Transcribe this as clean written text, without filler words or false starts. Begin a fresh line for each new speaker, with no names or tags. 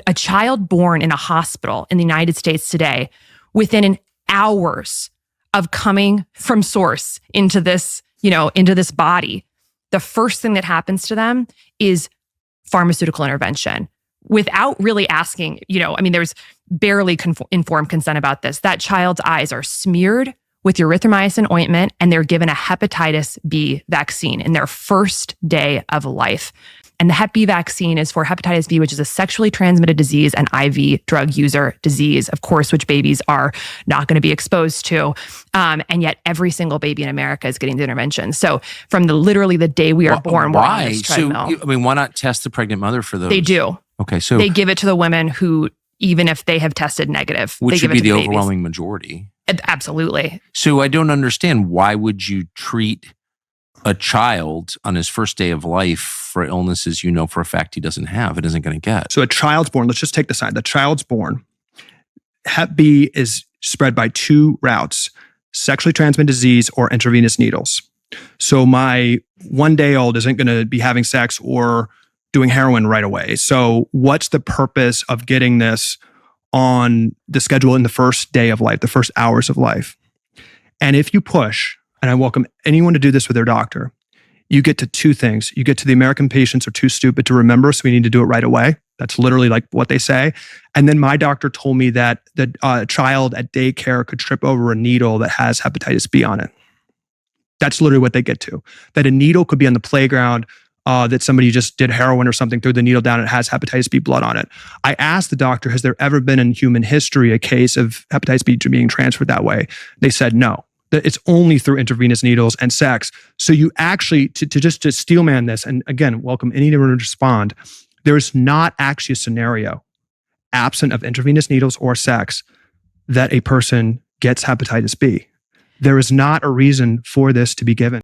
A child born in a hospital in the United States today, within hours of coming from source into this, into this body, the first thing that happens to them is pharmaceutical intervention without really asking, there's barely informed consent about this. That child's eyes are smeared with erythromycin ointment and they're given a hepatitis B vaccine in their first day of life. And the Hep B vaccine is for hepatitis B, which is a sexually transmitted disease and IV drug user disease, of course, which babies are not going to be exposed to. And yet every single baby in America is getting the intervention. So from literally the day we are born, we're on this treadmill.
So, why not test the pregnant mother for those?
They do.
Okay, so
they give it to the women who, even if they have tested negative,
which
they give
would
it
be
to
the
babies.
overwhelming majority.
Absolutely.
So I don't understand, why would you treat a child on his first day of life for illnesses for a fact he doesn't have, it isn't going to get?
So a child's born, let's just take the side. The child's born, Hep B is spread by 2 routes: sexually transmitted disease or intravenous needles. So my 1-day-old isn't going to be having sex or doing heroin right away. So what's the purpose of getting this on the schedule in the first day of life, the first hours of life? And if you push, and I welcome anyone to do this with their doctor, you get to 2 things. You get to the American patients are too stupid to remember, so we need to do it right away. That's literally like what they say. And then my doctor told me that the child at daycare could trip over a needle that has hepatitis B on it. That's literally what they get to. That a needle could be on the playground, that somebody just did heroin or something, threw the needle down, and it has hepatitis B blood on it. I asked the doctor, has there ever been in human history a case of hepatitis B being transferred that way? They said no. That it's only through intravenous needles and sex. So you actually, to steelman this, and again, welcome anyone to respond, there is not actually a scenario, absent of intravenous needles or sex, that a person gets hepatitis B. There is not a reason for this to be given.